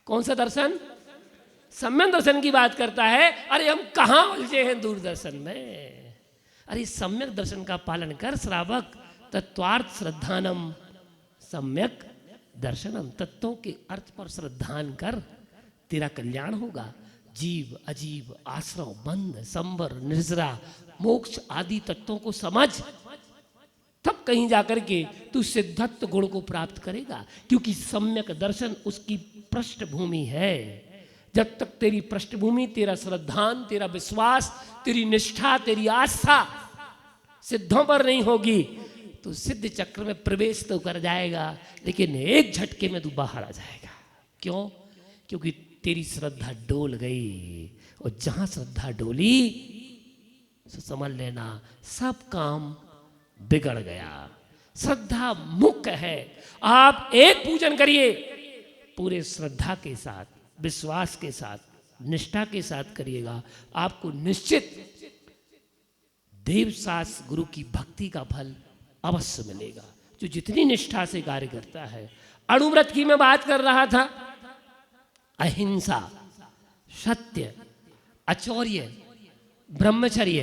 कौन सा दर्शन? सम्यक दर्शन की बात करता है। अरे हम कहाँ उलझे हैं दूरदर्शन में। अरे सम्यक दर्शन का पालन कर श्रावक। तत्वार्थ श्रद्धानम सम्यक दर्शनम। तत्वों के अर्थ पर श्रद्धान कर, तेरा कल्याण होगा। जीव अजीव आश्रव बंध संवर निर्जरा मोक्ष आदि तत्वों को समझ, तब कहीं जाकर के तू सिद्धत्व गुण को प्राप्त करेगा। क्योंकि सम्यक दर्शन उसकी पृष्ठभूमि है। जब तक तेरी पृष्ठभूमि, तेरा श्रद्धान, तेरा विश्वास, तेरी निष्ठा, तेरी आस्था सिद्धों पर नहीं होगी तो सिद्ध चक्र में प्रवेश तो कर जाएगा, लेकिन एक झटके में तू बाहर आ जाएगा। क्यों? क्योंकि तेरी श्रद्धा डोल गई, और जहां श्रद्धा डोली तो समझ लेना सब काम बिगड़ गया। श्रद्धा मुख्य है। आप एक पूजन करिए पूरे श्रद्धा के साथ, विश्वास के साथ, निष्ठा के साथ करिएगा, आपको निश्चित देवशास गुरु की भक्ति का फल अवश्य मिलेगा। जो जितनी निष्ठा से कार्य करता है। अणुव्रत की मैं बात कर रहा था। अहिंसा, सत्य, अचौर्य, ब्रह्मचर्य,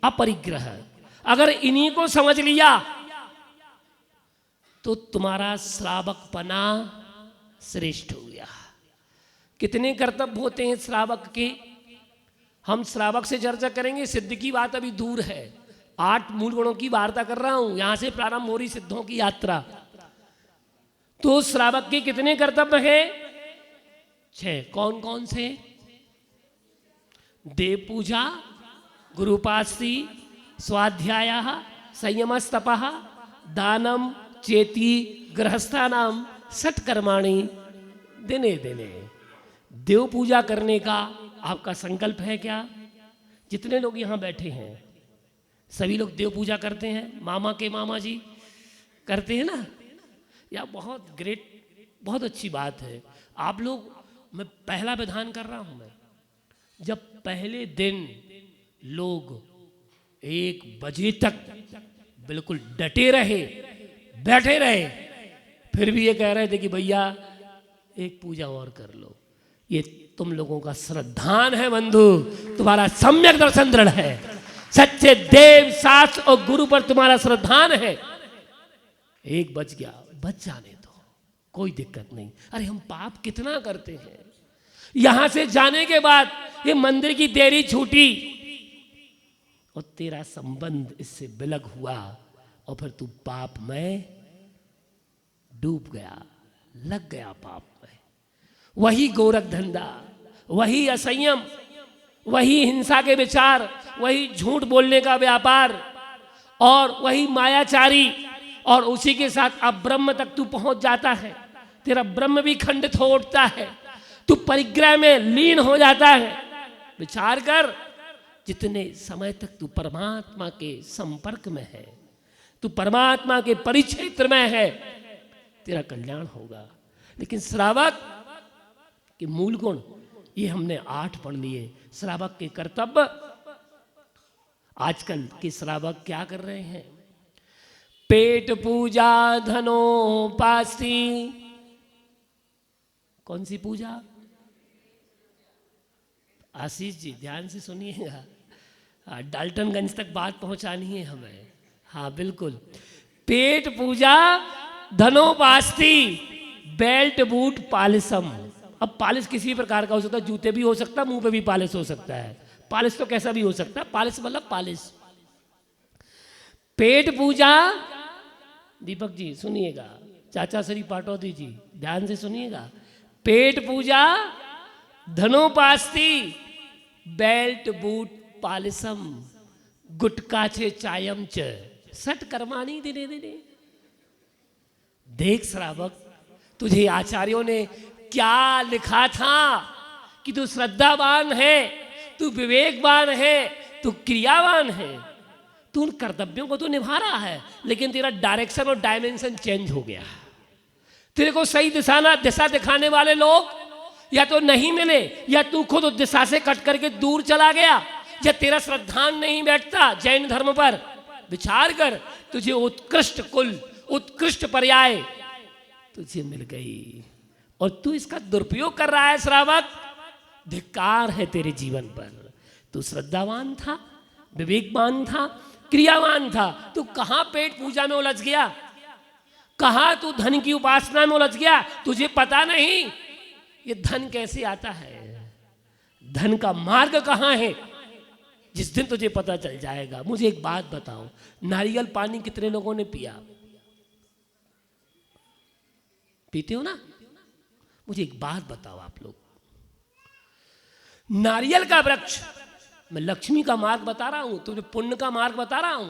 अपरिग्रह, अगर इन्हीं को समझ लिया तो तुम्हारा श्रावकपना श्रेष्ठ हो गया। कितने कर्तव्य होते हैं श्रावक के? हम श्रावक से चर्चा करेंगे, सिद्ध की बात अभी दूर है। 8 मूल गुणों की वार्ता कर रहा हूं, यहां से प्रारंभ हो रही सिद्धों की यात्रा। तो श्रावक के कितने कर्तव्य हैं? 6। कौन कौन से? देव पूजा, गुरुपास्ति, स्वाध्याय, संयमस्तप, दानम, चेती, गृहस्थानाम, सत्कर्माणि दिने दिने। देव पूजा करने का आपका संकल्प है क्या? जितने लोग यहाँ बैठे हैं सभी लोग देव पूजा करते हैं? मामा के मामा जी करते हैं ना? या बहुत ग्रेट, बहुत अच्छी बात है। आप लोग, मैं पहला विधान कर रहा हूं। मैं जब पहले दिन लोग 1 बजे तक बिल्कुल डटे रहे, बैठे रहे, फिर भी ये कह रहे थे कि भैया एक पूजा और कर लो, ये तुम लोगों का श्रद्धान है बंधु, तुम्हारा सम्यक दर्शन दृढ़ है, सच्चे देव शास्त्र और गुरु पर तुम्हारा श्रद्धान है। 1 बज गया, बच जाने दो, कोई दिक्कत नहीं। अरे हम पाप कितना करते हैं। यहां से जाने के बाद ये मंदिर की देरी छूटी और तेरा संबंध इससे बिलग हुआ, और फिर तू पाप में डूब गया, लग गया पाप में। वही गोरख धंधा, वही असंयम, वही हिंसा के विचार, वही झूठ बोलने का व्यापार, और वही मायाचारी, और उसी के साथ अब ब्रह्म तक तू पहुंच जाता है। तेरा ब्रह्म भी खंडित हो उठता है, तू परिग्रह में लीन हो जाता है। विचार कर, जितने समय तक तू परमात्मा के संपर्क में है, तू परमात्मा के परिक्षेत्र में है, तेरा कल्याण होगा। लेकिन श्रावक के मूल गुण ये हमने 8 पढ़ लिए। श्रावक के कर्तव्य, आजकल के श्रावक क्या कर रहे हैं? पेट पूजा, धनोपास्ति। कौन सी पूजा? आशीष जी ध्यान से सुनिएगा, डाल्टनगंज तक बात पहुंचानी है हमें। हाँ बिल्कुल, पेट पूजा, धनोपास्ति, बेल्ट बूट पालिसम। अब पालिश किसी प्रकार का हो सकता है, जूते भी हो सकता है, मुंह पे भी पालिश हो सकता है। पालिश तो कैसा भी हो सकता है, पालिश मतलब पालिश। पेट पूजा, दीपक जी सुनिएगा, चाचा श्री पाटौदी जी ध्यान से सुनिएगा। पेट पूजा, धनोपास्ति, बेल्ट बूट पालिसम, गुटका छे चायम च, सट कर्माणी दिने दिने। देख श्रावक, तुझे आचार्यों ने क्या लिखा था कि तू श्रद्धावान है, तू विवेकवान है, तू क्रियावान है, तू उन कर्तव्यों को तो निभा रहा है, लेकिन तेरा डायरेक्शन और डायमेंशन चेंज हो गया। तेरे को सही दिशा दिखाने वाले लोग या तो नहीं मिले, या तू खुद उस दिशा से कट करके दूर चला गया, या तेरा श्रद्धान नहीं बैठता जैन धर्म पर। विचार कर, तुझे उत्कृष्ट कुल, उत्कृष्ट पर्याय तुझे मिल गई। और तू इसका दुरुपयोग कर रहा है श्रावक। धिक्कार है तेरे जीवन पर। तू श्रद्धावान था, विवेकवान था, क्रियावान था, तू कहां पेट पूजा में उलझ गया, कहां तू धन की उपासना में उलझ गया। तुझे पता नहीं ये धन कैसे आता है, धन का मार्ग कहां है। जिस दिन तुझे पता चल जाएगा। मुझे एक बात बताओ, नारियल पानी कितने लोगों ने पिया? पीते हो ना? मुझे एक बात बताओ आप लोग, नारियल का वृक्ष, मैं लक्ष्मी का मार्ग बता रहा हूं, तुझे पुण्य का मार्ग बता रहा हूं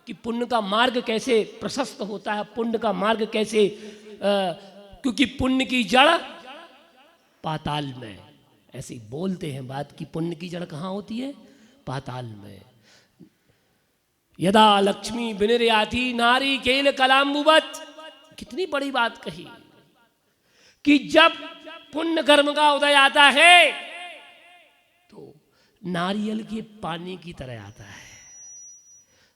कि पुण्य का मार्ग कैसे प्रशस्त होता है, पुण्य का मार्ग कैसे क्योंकि पुण्य की जड़ पाताल में। ऐसे ही बोलते हैं बात कि पुण्य की जड़ कहां होती है? पाताल में। यदा लक्ष्मी विनिर्याति नारी केल कलाम्बुवत। कितनी बड़ी बात कही कि जब पुण्य कर्म का उदय आता है तो नारियल के पानी की तरह आता है।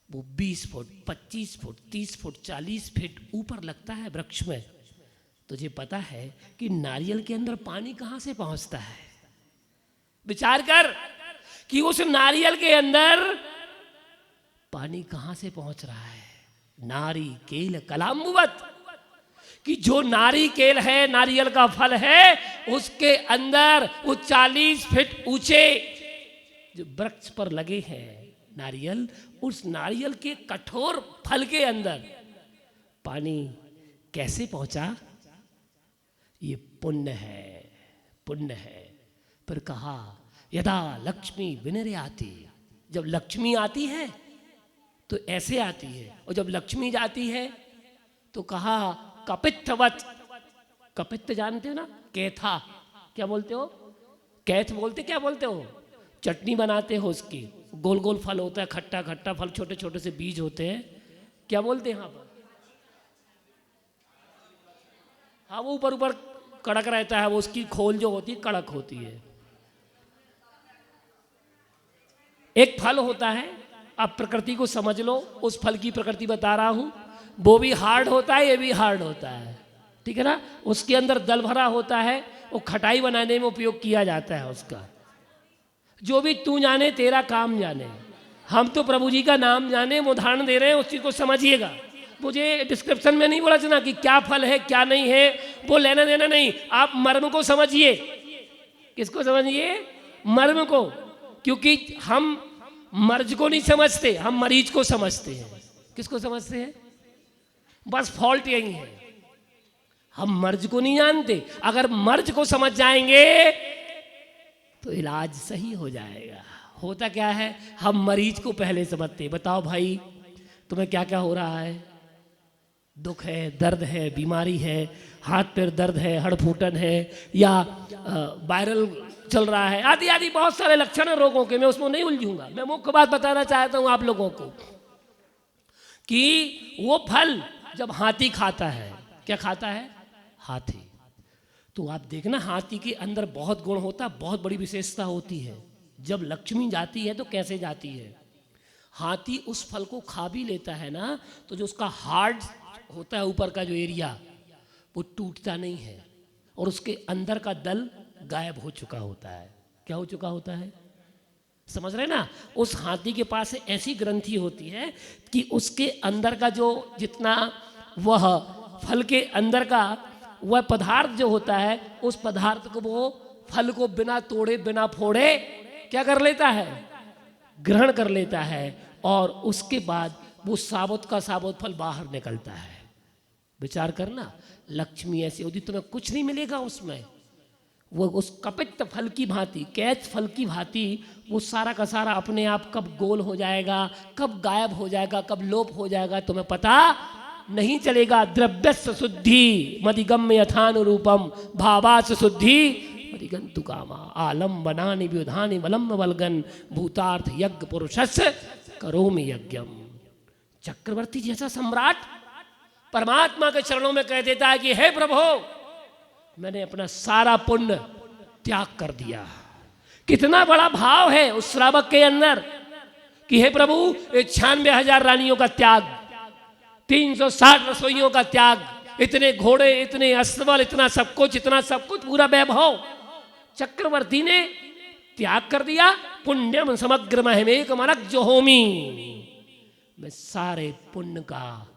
वो 20 फुट 25 फुट 30 फुट 40 फीट ऊपर लगता है वृक्ष में। तुझे पता है कि नारियल के अंदर पानी कहां से पहुंचता है? विचार कर कि उस नारियल के अंदर पानी कहां से पहुंच रहा है। नारी केल कलाम्बुवत, कि जो नारी केल है, नारियल का फल है, उसके अंदर वो 40 फीट ऊंचे जो वृक्ष पर लगे हैं नारियल, उस नारियल के कठोर फल के अंदर पानी कैसे पहुंचा? ये पुण्य है, पुण्य है। फिर कहा यदा लक्ष्मी विनिर्याति, जब लक्ष्मी आती है तो ऐसे आती है, और जब लक्ष्मी जाती है तो कहा कपित्थवत। कपित्थ जानते हो ना? कैथा, क्या बोलते हो? कैथ बोलते, क्या बोलते हो? चटनी बनाते हो उसकी, गोल गोल फल होता है, खट्टा खट्टा फल, छोटे छोटे से बीज होते हैं, क्या बोलते हैं यहाँ पर? हाँ, वो ऊपर ऊपर कड़क रहता है, वो उसकी खोल जो होती है कड़क होती है। एक फल होता है, आप प्रकृति को समझ लो, उस फल की प्रकृति बता रहा हूं, वो भी हार्ड होता है, ये भी हार्ड होता है, ठीक है ना? उसके अंदर दल भरा होता है, वो खटाई बनाने में उपयोग किया जाता है उसका। जो भी तू जाने तेरा काम जाने, हम तो प्रभु जी का नाम जाने, वो उदाहरण दे रहे हैं, उस चीज को समझिएगा। मुझे डिस्क्रिप्शन में नहीं बोला जाना कि क्या फल है क्या नहीं है, वो लेना देना नहीं, आप मर्म को समझिए। किसको समझिए? मर्म को। क्योंकि हम मर्ज को नहीं समझते, हम मरीज को समझते हैं। किसको समझते हैं? बस फॉल्ट यही है, हम मर्ज को नहीं जानते। अगर मर्ज को समझ जाएंगे तो इलाज सही हो जाएगा। होता क्या है, हम मरीज को पहले समझते। बताओ भाई तुम्हें क्या क्या हो रहा है? दुख है, दर्द है, बीमारी है, हाथ पैर दर्द है, हड़फूटन है, या वायरल चल रहा है, आदि आदि बहुत सारे लक्षण है रोगों के। मैं उसमें नहीं उलझूंगा। मैं मुख्य बात बताना चाहता हूं आप लोगों को कि वो फल जब हाथी खाता है, क्या खाता है? हाथी। तो आप देखना हाथी के अंदर बहुत गुण होता है, बहुत बड़ी विशेषता होती है। जब लक्ष्मी जाती है तो कैसे जाती है? हाथी उस फल को खा भी लेता है ना, तो जो उसका हार्ड होता है ऊपर का जो एरिया, वो टूटता नहीं है, और उसके अंदर का दल गायब हो चुका होता है। क्या हो चुका होता है? समझ रहे ना? उस हाथी के पास ऐसी ग्रंथि होती है कि उसके अंदर का जो जितना वह फल के अंदर का वह पदार्थ जो होता है, उस पदार्थ को वो फल को बिना तोड़े बिना फोड़े क्या कर लेता है? ग्रहण कर लेता है, और उसके बाद वो साबुत का साबुत फल बाहर निकलता है। विचार करना, लक्ष्मी ऐसी होती, तुम्हें कुछ नहीं मिलेगा उसमें। वो उस कपित्त फल की भांति, कैच फल की भांति, वो सारा का सारा अपने आप कब गोल हो जाएगा, कब गायब हो जाएगा, कब लोप हो जाएगा, तुम्हें पता नहीं चलेगा। द्रव्यस्य शुद्धि मदिगम्य यथानुरूपम भावास शुद्धि मदिगंतु कामा आलम बनानि व्युधानि वलम वलगन भूतार्थ यज्ञ पुरुषस्य करोमि यज्ञम। चक्रवर्ती जैसा सम्राट परमात्मा के चरणों में कह देता है कि हे प्रभु, मैंने अपना सारा पुण्य त्याग कर दिया। कितना बड़ा भाव है उस श्रावक के अंदर कि हे प्रभु, 96,000 रानियों का त्याग, 360 रसोइयों का त्याग, इतने घोड़े, इतने अस्तबल, इतना सब कुछ पूरा वैभव चक्रवर्ती ने त्याग कर दिया। पुण्यम समग्र महमेक मनक जो होमी, मैं सारे पुण्य का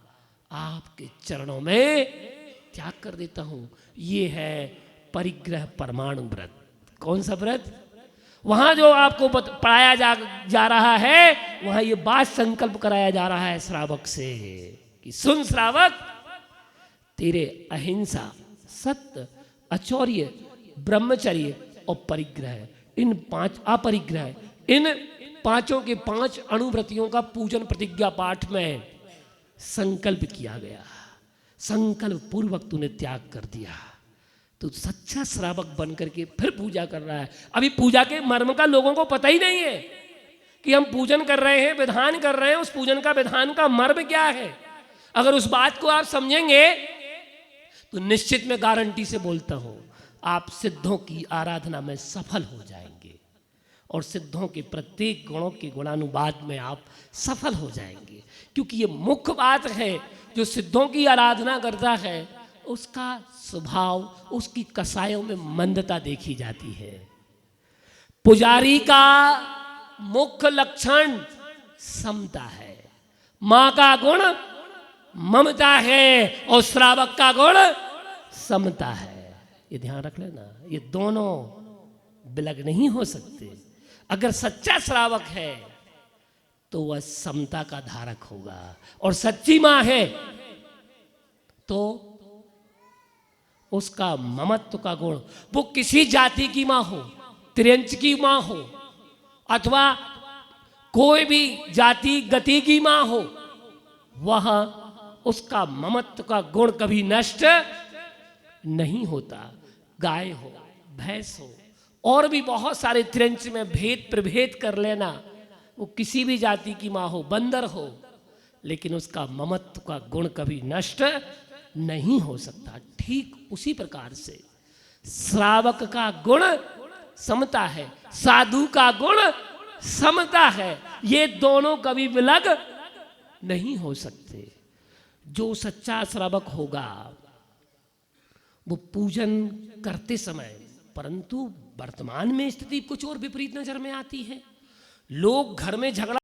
आपके चरणों में त्याग कर देता हूं। ये है परिग्रह परमाणु व्रत। कौन सा व्रत? वहां जो आपको पढ़ाया जा रहा है, वहां ये बात संकल्प कराया जा रहा है श्रावक से कि सुन श्रावक, तेरे अहिंसा, सत्य, अचौर्य, ब्रह्मचर्य और परिग्रह, इन 5 अपरिग्रह, इन पांचों के 5 अणुव्रतियों का पूजन प्रतिज्ञा पाठ में संकल्प किया गया। संकल्प पूर्वक तूने त्याग कर दिया, तो सच्चा श्रावक बन करके फिर पूजा कर रहा है। अभी पूजा के मर्म का लोगों को पता ही नहीं है कि हम पूजन कर रहे हैं, विधान कर रहे हैं, उस पूजन का विधान का मर्म क्या है। अगर उस बात को आप समझेंगे तो निश्चित में गारंटी से बोलता हूं, आप सिद्धों की आराधना में सफल हो जाएंगे और सिद्धों के प्रत्येक गुणों के गुणानुवाद में आप सफल हो जाएंगे। क्योंकि ये मुख्य बात है, जो सिद्धों की आराधना करता है उसका स्वभाव, उसकी कसायों में मंदता देखी जाती है। पुजारी का मुख्य लक्षण समता है, मां का गुण ममता है और श्रावक का गुण समता है। ये ध्यान रख लेना, ये दोनों विलग नहीं हो सकते। अगर सच्चा श्रावक है तो वह समता का धारक होगा, और सच्ची मां है तो उसका ममत्व का गुण, वो किसी जाति की मां हो, त्रियंच की मां हो, अथवा कोई भी जाति गति की मां हो, वह उसका ममत्व का गुण कभी नष्ट नहीं होता। गाय हो, भैंस हो, और भी बहुत सारे त्रियंच में भेद प्रभेद कर लेना, वो किसी भी जाति की मां हो, बंदर हो, लेकिन उसका ममत्व का गुण कभी नष्ट नहीं हो सकता। ठीक उसी प्रकार से श्रावक का गुण समता है, साधु का गुण समता है। ये दोनों कभी विलग नहीं हो सकते। जो सच्चा श्रावक होगा वो पूजन करते समय, परंतु वर्तमान में स्थिति कुछ और विपरीत नजर में आती है। लोग घर में झगड़ा